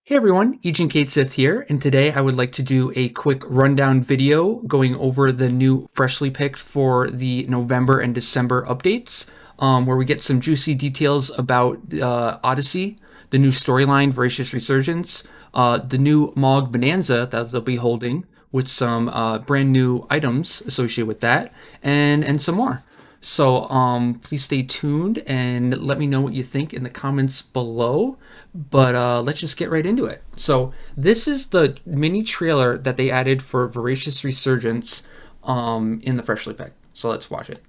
Hey everyone, Agent Kate Sith here, and today I would like to do a quick rundown video going over the new freshly picked for the November and December updates, where we get some juicy details about Odyssey, the new storyline, Voracious Resurgence, the new Mog Bonanza that they'll be holding with some brand new items associated with that, and some more. So please stay tuned and let me know what you think in the comments below. But let's just get right into it. So this is the mini trailer that they added for Voracious Resurgence in the freshly picked. So let's watch it.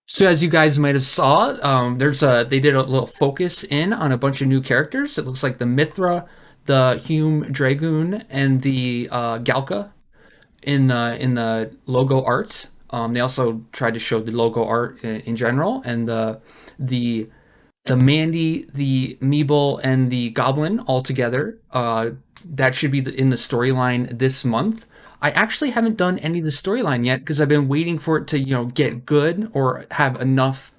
So as you guys might have saw, they did a little focus in on a bunch of new characters. It looks like the Mithra, the Hume Dragoon, and the Galka in the logo art. They also tried to show the logo art in general, and the the Mandy, the Meeble, and the Goblin all together. That should be in the storyline this month. I actually haven't done any of the storyline yet because I've been waiting for it to, get good or have enough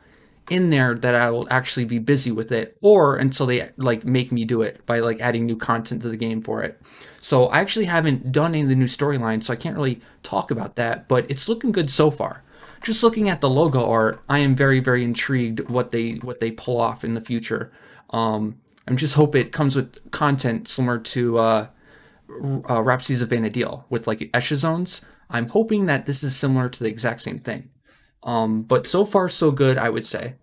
in there that I will actually be busy with it, or until they make me do it by adding new content to the game for it. So I actually haven't done any of the new storylines, so I can't really talk about that, but it's looking good so far. Just looking at the logo art, I am very, very intrigued what they pull off in the future. I'm just hope it comes with content similar to Rhapsodies of Vana'diel with Esha zones. I'm hoping that this is similar to the exact same thing. But so far so good, I would say.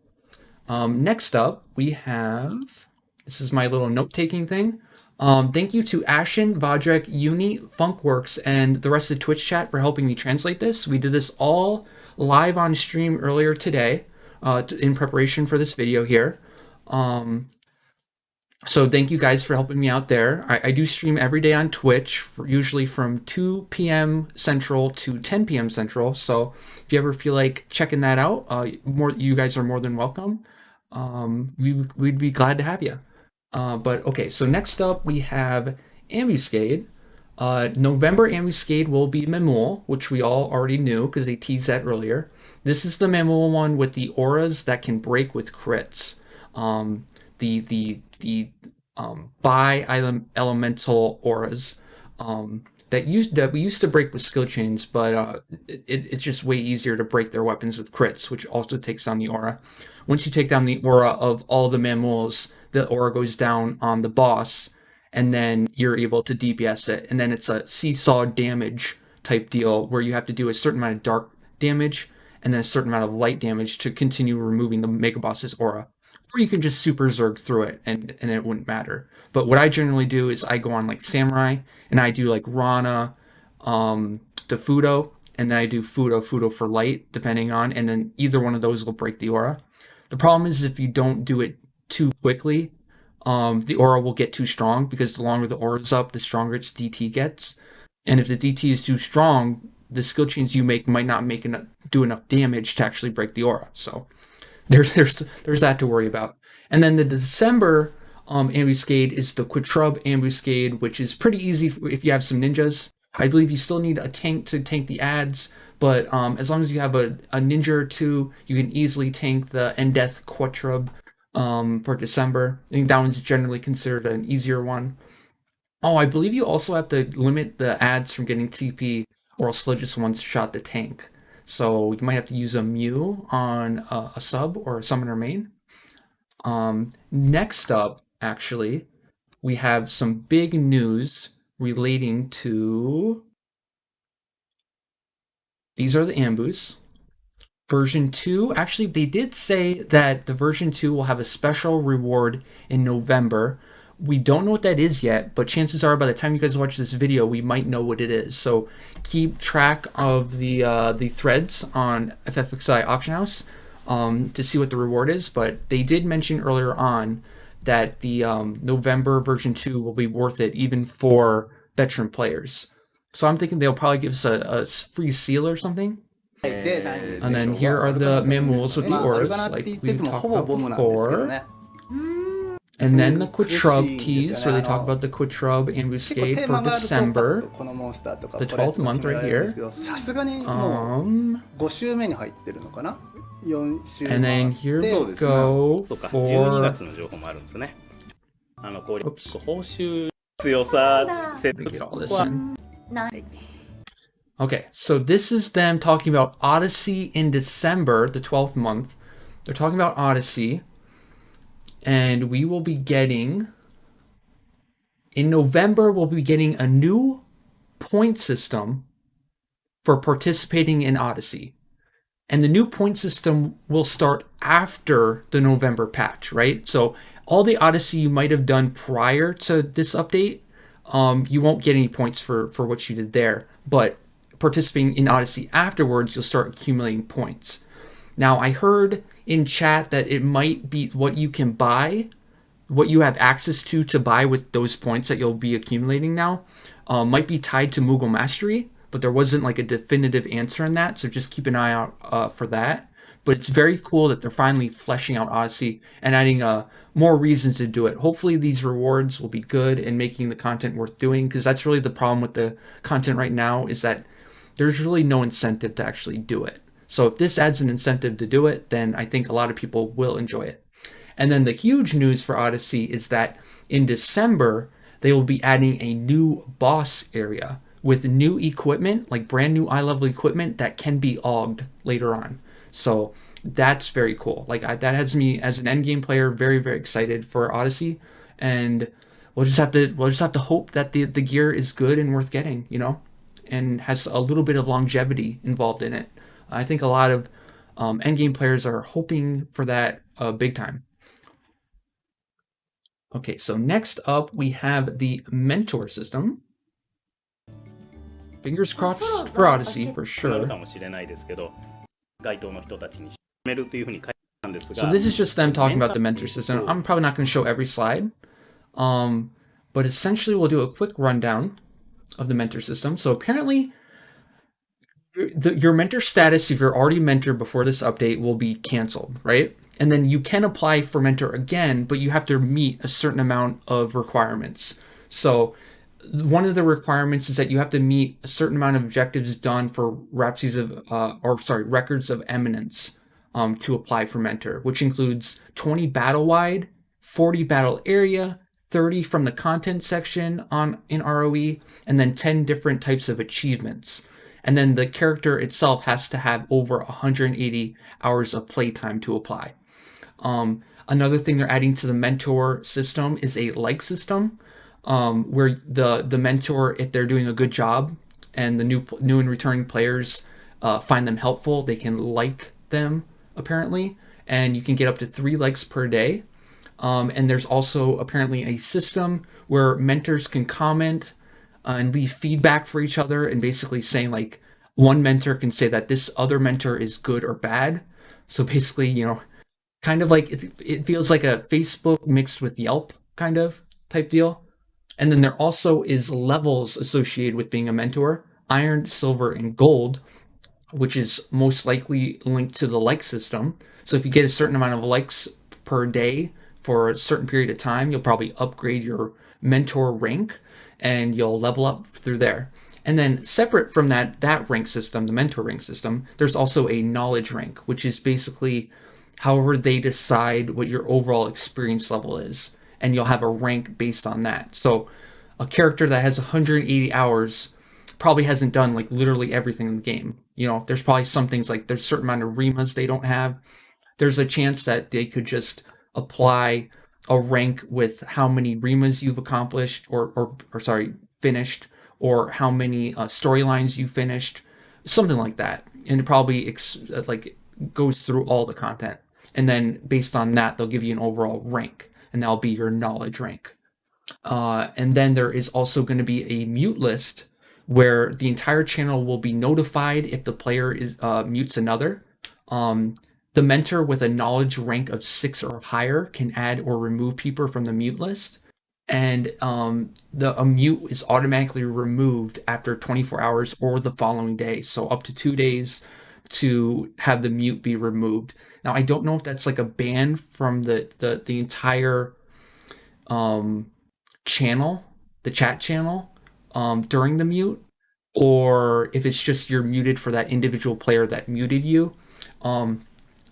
Next up, we have, this is my little note-taking thing. Thank you to Ashen, Vodrek, Uni, Funkworks, and the rest of Twitch chat for helping me translate this. We did this all live on stream earlier today in preparation for this video here. So thank you guys for helping me out there. I do stream every day on Twitch, usually from 2 p.m. Central to 10 p.m. Central. So if you ever feel like checking that out, you guys are more than welcome. We'd be glad to have you. But okay, so next up we have Ambuscade. November Ambuscade will be Memul, which we all already knew because they teased that earlier. This is the Memul one with the auras that can break with crits. The bi-elemental auras that we used to break with skill chains, but it's just way easier to break their weapons with crits, which also takes down the aura. Once you take down the aura of all the Mamuls, the aura goes down on the boss, and then you're able to DPS it, and then it's a seesaw damage type deal where you have to do a certain amount of dark damage and then a certain amount of light damage to continue removing the Mega Boss's aura. Or you can just super Zerg through it and it wouldn't matter. But what I generally do is I go on Samurai and I do Rana to Fudo, and then I do Fudo for light, depending on, and then either one of those will break the aura. The problem is if you don't do it too quickly, the aura will get too strong, because the longer the aura is up, the stronger its DT gets. And if the DT is too strong, the skill chains you make might not do enough damage to actually break the aura. So there's that to worry about. And then the December Ambuscade is the Quitrub Ambuscade, which is pretty easy if you have some ninjas. I believe you still need a tank to tank the ads, but as long as you have a ninja or two, you can easily tank the Endeth Quitrub for December. I think that one's generally considered an easier one. Oh, I believe you also have to limit the ads from getting TP, or else they'll just one-shot the tank. So you might have to use a Mew on a sub or a summoner main. Next up, actually, we have some big news relating to... These are the Ambus. Version 2, actually, they did say that the version 2 will have a special reward in November. We don't know what that is yet, but chances are by the time you guys watch this video, we might know what it is. So keep track of the threads on FFXI Auction House. to see what the reward is, but they did mention earlier on that the November version 2 will be worth it even for veteran players. So I'm thinking they'll probably give us a free seal or something. And then here are the manuals with the auras, like we talked about before. And then the Quitrub tease, where they talk about the Quitrub Ambuscade for December, the 12th month right here. And then here we go for... Okay, so this is them talking about Odyssey in December, the 12th month. They're talking about Odyssey. And we will be getting... In November, we'll be getting a new point system for participating in Odyssey. And the new point system will start after the November patch, right? So all the Odyssey you might have done prior to this update, you won't get any points for what you did there. But participating in Odyssey afterwards, you'll start accumulating points. Now, I heard in chat that it might be what you can buy, what you have access to buy with those points that you'll be accumulating now, might be tied to Moogle Mastery, but there wasn't like a definitive answer on that, so just keep an eye out for that. But it's very cool that they're finally fleshing out Odyssey and adding more reasons to do it. Hopefully these rewards will be good and making the content worth doing, because that's really the problem with the content right now, is that there's really no incentive to actually do it. So if this adds an incentive to do it, then I think a lot of people will enjoy it. And then the huge news for Odyssey is that in December, they will be adding a new boss area with new equipment, like brand new eye-level equipment that can be auged later on. So that's very cool. Like that has me as an endgame player very, very excited for Odyssey, and we'll just have to hope that the gear is good and worth getting, you know, and has a little bit of longevity involved in it. I think a lot of endgame players are hoping for that big time. Okay, so next up we have the mentor system. Fingers crossed for Odyssey for sure. So this is just them talking about the mentor system. I'm probably not going to show every slide, but essentially we'll do a quick rundown of the mentor system. So apparently your mentor status, if you're already mentored before this update, will be canceled, right? And then you can apply for mentor again, but you have to meet a certain amount of requirements. So one of the requirements is that you have to meet a certain amount of objectives done for records of eminence to apply for mentor, which includes 20 battle wide, 40 battle area, 30 from the content section in ROE, and then 10 different types of achievements. And then the character itself has to have over 180 hours of playtime to apply. Another thing they're adding to the mentor system is a like system, where the mentor, if they're doing a good job and the new and returning players find them helpful, they can like them apparently, and you can get up to 3 likes per day. And there's also apparently a system where mentors can comment and leave feedback for each other, and basically saying like one mentor can say that this other mentor is good or bad. So basically, you know, kind of like it feels like a Facebook mixed with Yelp kind of type deal. And then there also is levels associated with being a mentor: iron, silver, and gold, which is most likely linked to the like system. So if you get a certain amount of likes per day for a certain period of time, you'll probably upgrade your mentor rank and you'll level up through there. And then separate from that rank system, the mentor rank system, there's also a knowledge rank, which is basically however they decide what your overall experience level is. And you'll have a rank based on that. So a character that has 180 hours probably hasn't done like literally everything in the game. You know, there's probably some things like there's a certain amount of REMAs they don't have. There's a chance that they could just apply a rank with how many REMAs you've accomplished or finished, or how many storylines you finished, something like that. And it probably goes through all the content. And then based on that, they'll give you an overall rank, and that'll be your knowledge rank. And then there is also going to be a mute list where the entire channel will be notified if the player is mutes another. the mentor with a knowledge rank of 6 or higher can add or remove people from the mute list. And a mute is automatically removed after 24 hours or the following day. So up to 2 days to have the mute be removed. Now, I don't know if that's like a ban from the entire channel, the chat channel, during the mute, or if it's just you're muted for that individual player that muted you.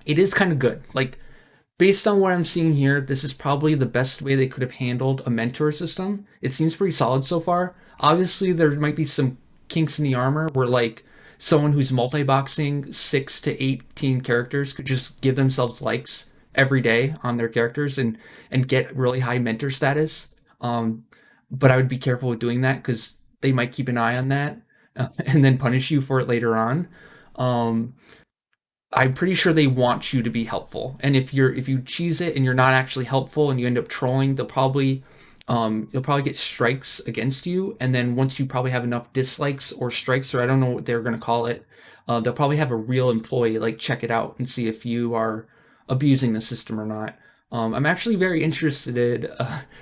It is kind of good. Like, based on what I'm seeing here, this is probably the best way they could have handled a mentor system. It seems pretty solid so far. Obviously, there might be some kinks in the armor where, like, someone who's multi-boxing 6 to 18 characters could just give themselves likes every day on their characters and get really high mentor status. But I would be careful with doing that because they might keep an eye on that and then punish you for it later on. I'm pretty sure they want you to be helpful, and if you cheese it and you're not actually helpful and you end up trolling, you'll probably get strikes against you, and then once you probably have enough dislikes or strikes, or I don't know what they're going to call it, they'll probably have a real employee like check it out and see if you are abusing the system or not. I'm actually very interested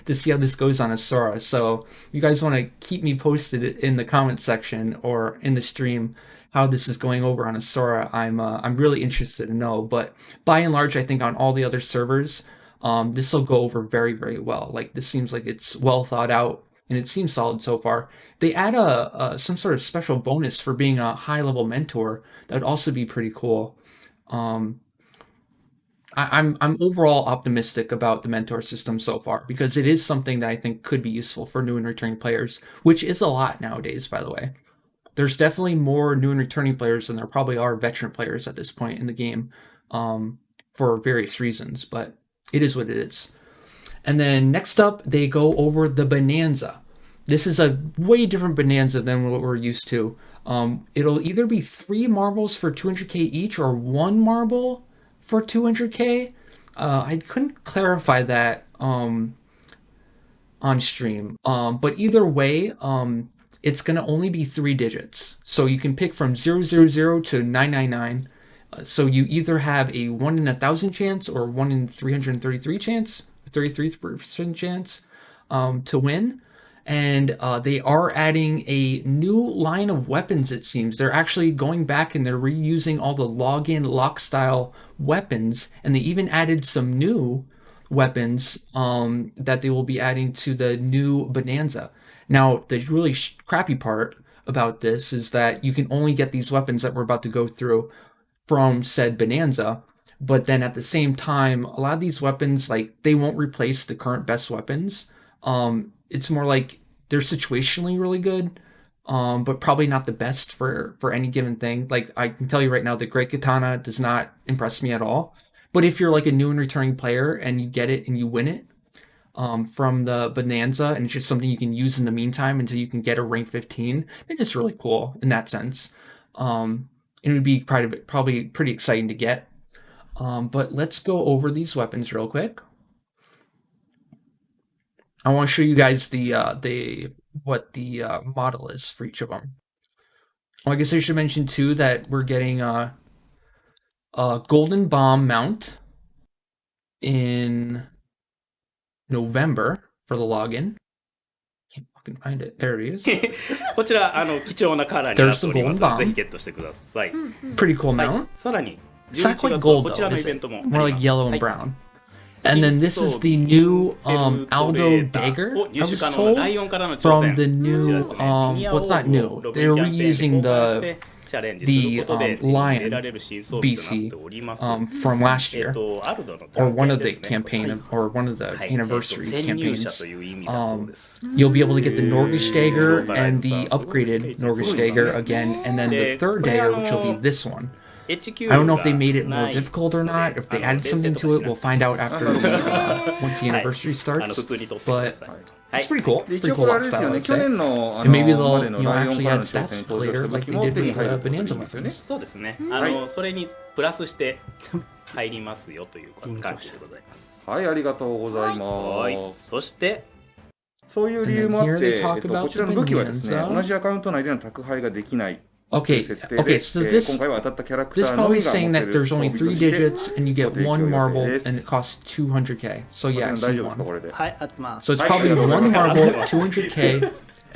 to see how this goes on Asura, so you guys want to keep me posted in the comment section or in the stream how this is going over on Asura. I'm really interested to know, but by and large, I think on all the other servers, this will go over very, very well. Like, this seems like it's well thought out, and it seems solid so far. They add some sort of special bonus for being a high-level mentor. That would also be pretty cool. I'm overall optimistic about the mentor system so far because it is something that I think could be useful for new and returning players, which is a lot nowadays, by the way. There's definitely more new and returning players than there probably are veteran players at this point in the game, for various reasons, but it is what it is. And then next up, they go over the Bonanza. This is a way different Bonanza than what we're used to. It'll either be 3 marbles for 200k each or 1 marble for 200k. I couldn't clarify that on stream, but either way, it's going to only be 3 digits. So you can pick from 000 to 999. So you either have a 1 in 1,000 chance or 1 in 333 chance, 33% chance to win. And they are adding a new line of weapons, it seems. They're actually going back and they're reusing all the login lock style weapons. And they even added some new weapons that they will be adding to the new Bonanza. Now, the really crappy part about this is that you can only get these weapons that we're about to go through from said Bonanza, but then at the same time, a lot of these weapons, like, they won't replace the current best weapons. It's more like they're situationally really good, but probably not the best for any given thing. Like, I can tell you right now, the Great Katana does not impress me at all. But if you're like a new and returning player and you get it and you win it, from the Bonanza, and it's just something you can use in the meantime until you can get a rank 15. I think it's really cool in that sense. It would be probably pretty exciting to get. But let's go over these weapons real quick. I want to show you guys what the model is for each of them. Well, I guess I should mention too that we're getting a Golden Bomb mount in November for the login. Can't fucking find it. There it is. こちら貴重なカラーになっておりますのでぜひゲットしてください。 Pretty cool mount. さらに It's not quite gold though, is it? More like yellow and brown. And then this is the new Aldo dagger, I was told, from the new, well, it's not new. They're reusing the Lion BC from last year, or one of the campaign, or one of the anniversary campaigns. You'll be able to get the Norgish dagger and the upgraded Norgish dagger again, and then the third dagger, which will be this one. I don't know if they made it more difficult or not. If they added something to it, we'll find out after once the anniversary starts. But it's pretty cool. Pretty cool art style, I'd say. And maybe they'll actually add stats later, like they did with Bonanza weapons. そうですね。それにプラスして入りますよという感じでございます。はい、ありがとうございます。そしてそういう理由もあって、こちらの武器はですね、同じアカウント内での宅配ができない Okay, 設定で、 okay, so 今 this 回は当たったキャラクタ this ーのみ probably が持 saying って that る there's 装 only 備と 3 して digits and you ご get 提供 one 予定 marble です and it costs 200k. So すい yeah, ません、大丈夫 C1. ですかこれで。はい、合ってます。 So it's はい、 probably ありがとうござい one ます marble, 200k, いや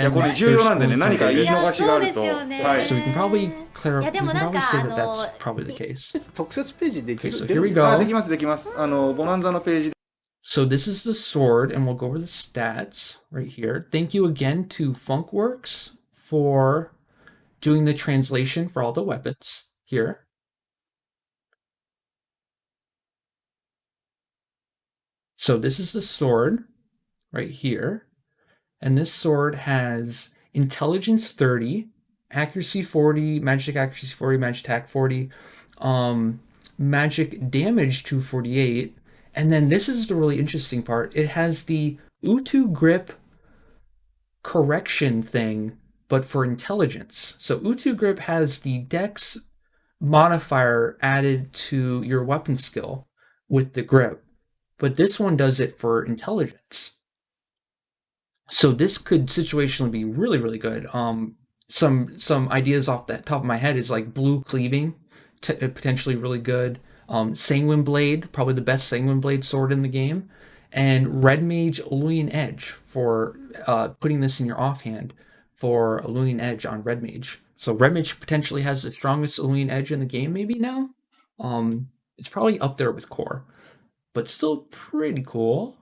and これ重要 there's なんでね、 only 何か 3 言い digits. 逃しがあると、いやそうですよねはい、 So we can probably い we やでも can なん probably か say that that's probably the case. 特設ページでき Okay, る so here we あ、 go. できますできます。ボナンザのページで So this is the sword, and we'll go over the stats right here. Thank you again to Funkworks for doing the translation for all the weapons here. So this is the sword right here. And this sword has intelligence 30, accuracy 40, magic accuracy 40, magic attack 40, magic damage 248. And then this is the really interesting part. It has the Utu grip correction thing, but for intelligence. So Utu grip has the dex modifier added to your weapon skill with the grip, but this one does it for intelligence. So this could situationally be really, really good. Some ideas off the top of my head is like blue cleaving, potentially really good. Sanguine blade, probably the best sanguine blade sword in the game, and red mage Illusion Edge for putting this in your offhand for Illusion Edge on red mage. So red mage potentially has the strongest Illusion Edge in the game maybe now. It's probably up there with core, but still pretty cool.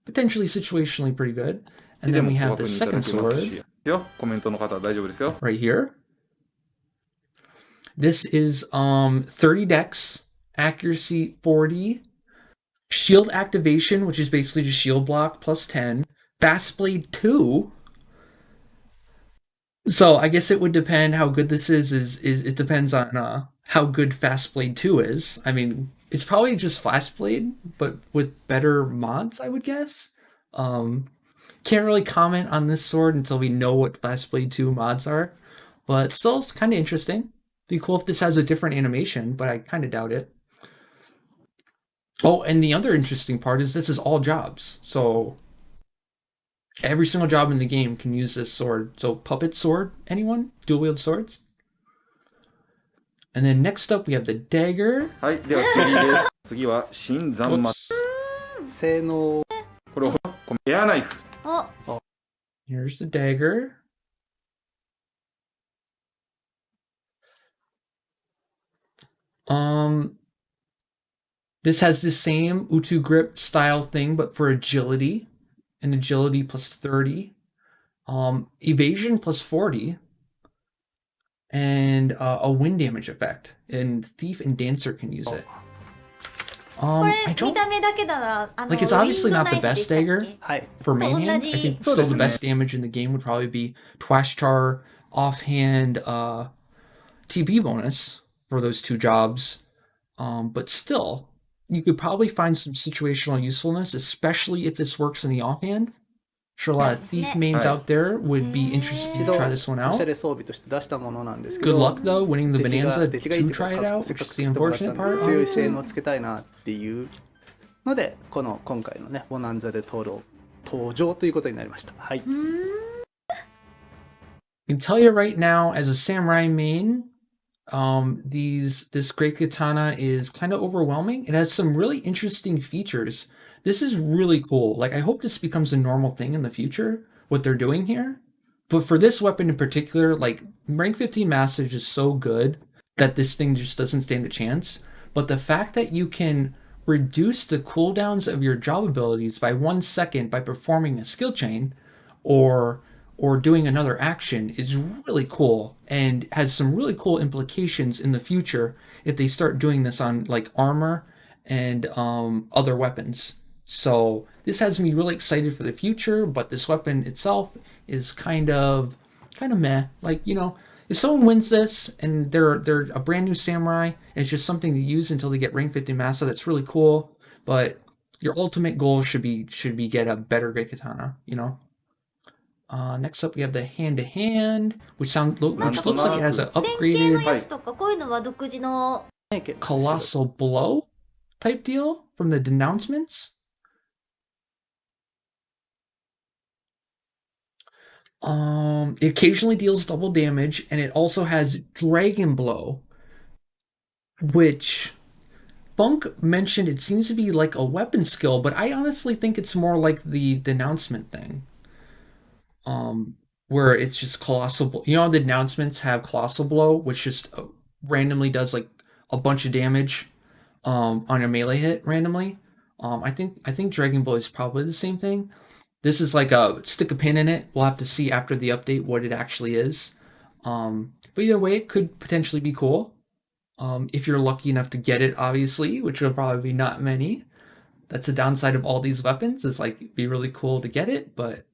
Potentially situationally pretty good. And で then も we ご have 確 the 認いただ second けますし sword よ、コメントの方大丈夫ですよ。 right here. This is 30 dex, accuracy 40, shield activation, which is basically just shield block plus 10, fast blade 2. So I guess it would depend how good this is it depends on how good fast blade 2 is. I mean, it's probably just fast blade, but with better mods, I would guess. Can't really comment on this sword until we know what Fast Blade 2 mods are, but still it's kind of interesting. Be cool if this has a different animation, but I kind of doubt it. Oh, and the other interesting part is this is all jobs. So every single job in the game can use this sword. So puppet sword, anyone? Dual wield swords? And then next up we have the dagger. はい、では次です。次は新山マ Whoops. 性能これをエアナイフ。 お Here's the dagger. This has the same Utu grip style thing, but for agility, and agility plus 30, evasion plus 40, and a wind damage effect. And Thief and Dancer can use it. これ I 見 don't た目だけだなlike it's obviously not the best dagger はい for main hand. I think still the best damage in the game would probably be Twashtar, offhand, TP bonus for those two jobs. But still, you could probably find some situational usefulness, especially if this works in the offhand. Sure, a lot of thief mains Hi. out there would be interested to try this one おしゃ out. れ装備として出したものなんですけ Good ど luck though, winning the 出来が Bonanza 出来がいい to っていうか try it out, せっ which かく is the 作ってもらったん unfortunate で part. 強い性能をつけたいなっていうのでこの今回のねボナンザで登場ということになりました。はい。 I can tell you right now, as a samurai main, this great katana is kind of overwhelming. It has some really interesting features. This is really cool. Like, I hope this becomes a normal thing in the future, what they're doing here. But for this weapon in particular, like, rank 15 master is so good that this thing just doesn't stand a chance. But the fact that you can reduce the cooldowns of your job abilities by 1 second by performing a skill chain or doing another action is really cool and has some really cool implications in the future if they start doing this on like armor and other weapons. So this has me really excited for the future, but this weapon itself is kind of meh. Like, you know, if someone wins this and they're a brand new samurai, it's just something to use until they get rank 50 master, that's really cool. But your ultimate goal should be get a better great katana, you know? Next up, we have the hand-to-hand, which looks like it has an 連携の upgraded やつとかこういうのは独自の colossal blow type deal from the denouncements. It occasionally deals double damage, and it also has Dragon Blow, which Funk mentioned it seems to be like a weapon skill, but I honestly think it's more like the denouncement thing. Where it's just colossal. You know, the denouncements have colossal blow, which just randomly does like a bunch of damage on a melee hit randomly. I think Dragon Blow is probably the same thing. This is like a stick a pin in it. We'll have to see after the update what it actually is. But either way, it could potentially be cool. If you're lucky enough to get it, obviously, which will probably be not many. That's the downside of all these weapons. Is like it'd be really cool to get it, but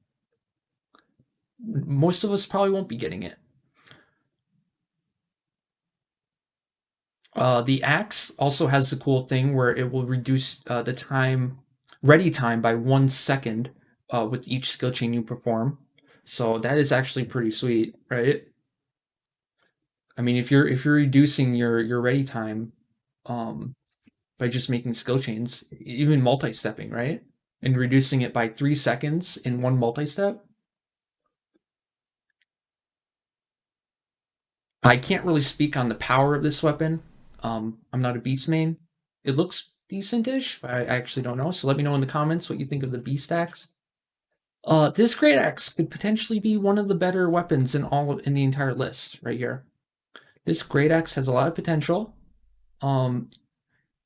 most of us probably won't be getting it. The axe also has the cool thing where it will reduce the ready time by 1 second with each skill chain you perform. So that is actually pretty sweet, right? I mean, if you're reducing your ready time by just making skill chains, even multi-stepping, right? And reducing it by 3 seconds in one multi-step. I can't really speak on the power of this weapon. I'm not a beast main. It looks decent-ish, but I actually don't know. So let me know in the comments what you think of the beast axe. This great axe could potentially be one of the better weapons in the entire list right here. This great axe has a lot of potential.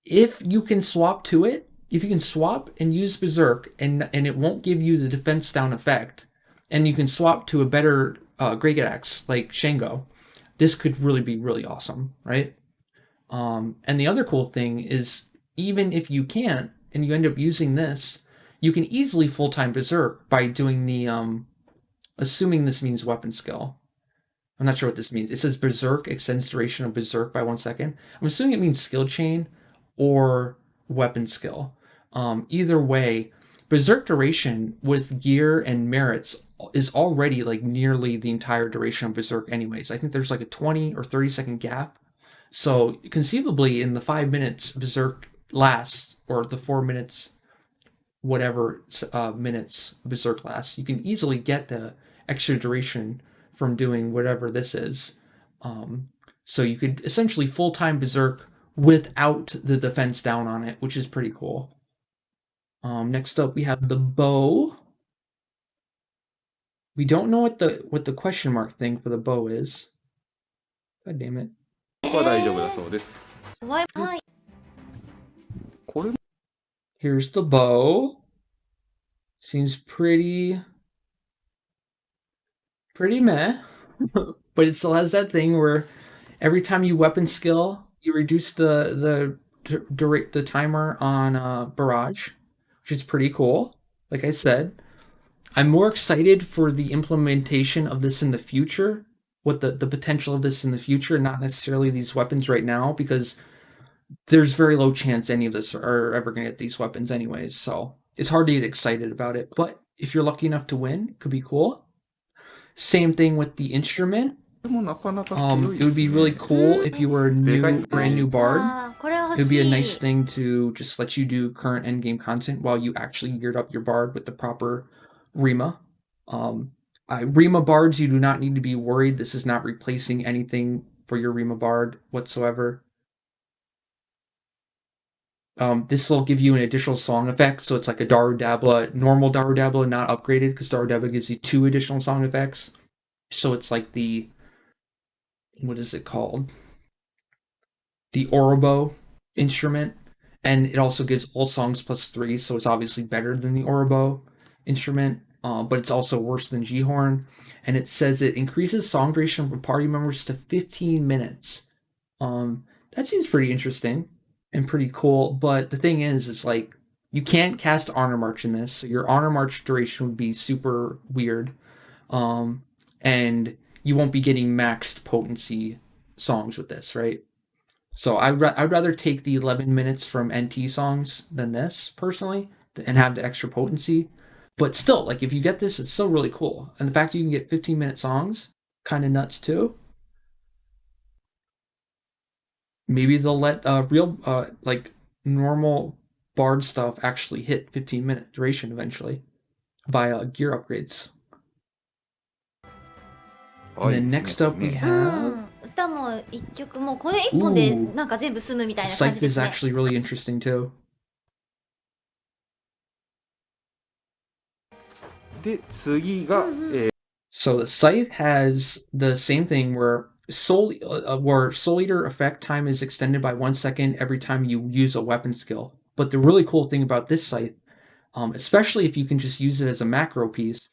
If you can swap to it, if you can swap and use Berserk and it won't give you the defense down effect, and you can swap to a better great axe like Shango, this could really be really awesome, right? And the other cool thing is, even if you can't, and you end up using this, you can easily full-time Berserk by doing the, assuming this means weapon skill. I'm not sure what this means. It says Berserk extends duration of Berserk by 1 second. I'm assuming it means skill chain or weapon skill. Either way, Berserk duration with gear and merits is already like nearly the entire duration of Berserk anyways. I think there's like a 20 or 30-second gap. So conceivably in the 5 minutes Berserk lasts, or the 4 minutes, whatever minutes Berserk lasts, you can easily get the extra duration from doing whatever this is. So you could essentially full-time Berserk without the defense down on it, which is pretty cool. Next up we have the bow. We don't know what the question mark thing for the bow is. God damn it. は大丈夫だそうです。はいはい。これ Here's the bow. Seems pretty meh. But it still has that thing where every time you weapon skill, you reduce the timer on barrage, which is pretty cool. Like I said, I'm more excited for the implementation of this in the future, what the potential of this in the future, not necessarily these weapons right now, because there's very low chance any of this are ever going to get these weapons anyways. So it's hard to get excited about it. But if you're lucky enough to win, it could be cool. Same thing with the instrument. もなかなか強い It would be really cool if you were a brand new bard. あーこれは It 欲 would be a しい。 nice thing to just let you do current endgame content while you actually geared up your bard with the proper REMA. REMA bards, you do not need to be worried. This is not replacing anything for your REMA bard whatsoever. This will give you an additional song effect, so it's like a Daru Dabla, normal Daru Dabla, not upgraded, because Daru Dabla gives you 2 additional song effects. So it's like the, what is it called? The Orobo instrument, and it also gives all songs +3, so it's obviously better than the Orobo instrument, but it's also worse than G-Horn, and it says it increases song duration for party members to 15 minutes. That seems pretty interesting and pretty cool, but the thing is, it's like, you can't cast Honor March in this, so your Honor March duration would be super weird, and you won't be getting maxed potency songs with this, right? So I'd rather take the 11 minutes from NT songs than this, personally, and have the extra potency. But still, like, if you get this, it's still really cool. And the fact that you can get 15-minute songs, kind of nuts too. Maybe they'll let real, like, normal bard stuff actually hit 15-minute duration eventually via gear upgrades. And then next up we う have ん、歌も一曲もうこれ一本で Ooh. なんか全部済むみたいな感 Scythe じで is すね。 actually really interesting too. で、次が、So the Scythe has the same thing where Soul Eater effect time is extended by 1 second every time you use a weapon skill. But the really cool thing about this Scythe, especially if you can just use it as a macro piece,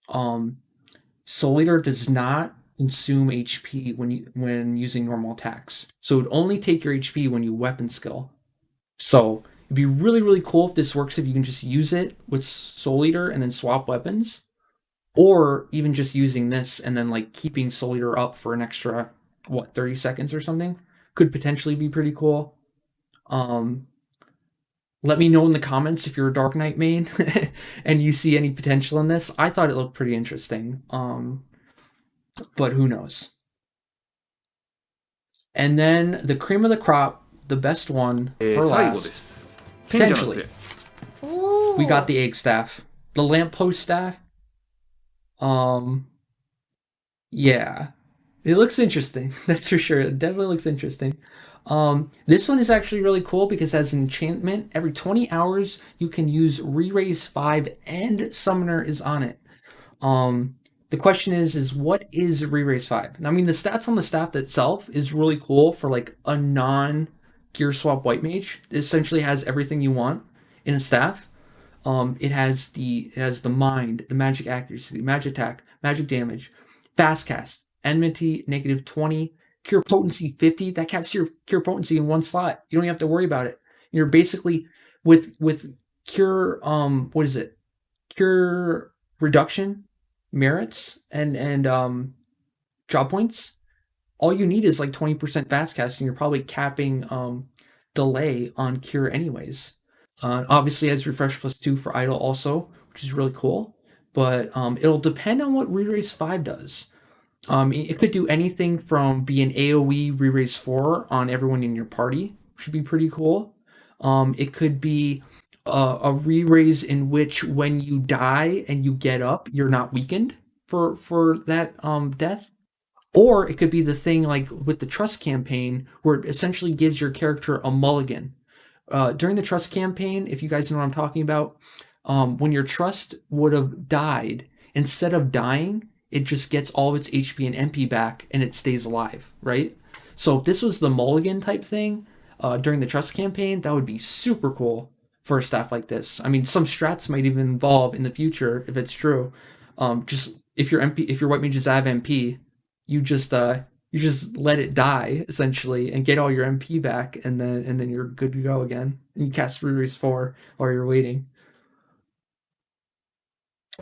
Soul Eater does not consume HP when using normal attacks. So it would only take your HP when you weapon skill. So it'd be really, really cool if this works if you can just use it with Soul Eater and then swap weapons. Or even just using this and then like keeping Soul Eater up for an extra, 30 seconds or something? Could potentially be pretty cool. Let me know in the comments if you're a Dark Knight main and you see any potential in this. I thought it looked pretty interesting. But who knows? And then the cream of the crop, the best one for 最後で last. す。賢者の Potentially. 杖。おお。 We got the egg staff. The lamppost staff. Yeah. It looks interesting. That's for sure. It definitely looks interesting. This one is actually really cool because as an enchantment, every 20 hours you can use Re-Raise 5 and Summoner is on it. The question is what is Re-Raise 5? I mean, the stats on the staff itself is really cool for like a non-gear swap white mage. It essentially has everything you want in a staff. It has the mind, the magic accuracy, magic attack, magic damage, fast cast, enmity -20, cure potency 50. That caps your cure potency in one slot. You don't even have to worry about it. You're basically with cure what is it? Cure reduction merits and job points. All you need is like 20% fast cast, and you're probably capping delay on cure anyways. Obviously has refresh +2 for idle also, which is really cool. But it'll depend on what Re-Raise 5 does. It could do anything from be an AoE Re-Raise 4 on everyone in your party, which would be pretty cool. It could be a Re-Raise in which when you die and you get up, you're not weakened for that death. Or it could be the thing like with the Trust campaign, where it essentially gives your character a mulligan. During the Trust campaign, if you guys know what I'm talking about, when your Trust would have died, instead of dying, it just gets all of its HP and MP back and it stays alive, right? So if this was the mulligan type thing during the Trust campaign, that would be super cool for a staff like this. I mean, some strats might even involve in the future if it's true. Just if your white mages have MP, you just let it die essentially and get all your MP back, and then you're good to go again. And you cast Re-Raise 4 while you're waiting.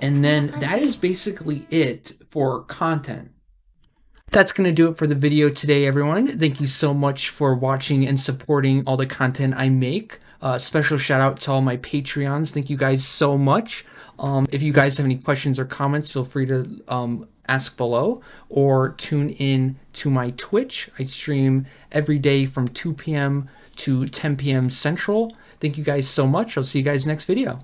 And then that is basically it for content. That's going to do it for the video today, everyone. Thank you so much for watching and supporting all the content I make. Special shout out to all my Patreons. Thank you guys so much. If you guys have any questions or comments, feel free to ask below or tune in to my Twitch. I stream every day from 2 p.m. to 10 p.m. Central. Thank you guys so much. I'll see you guys next video.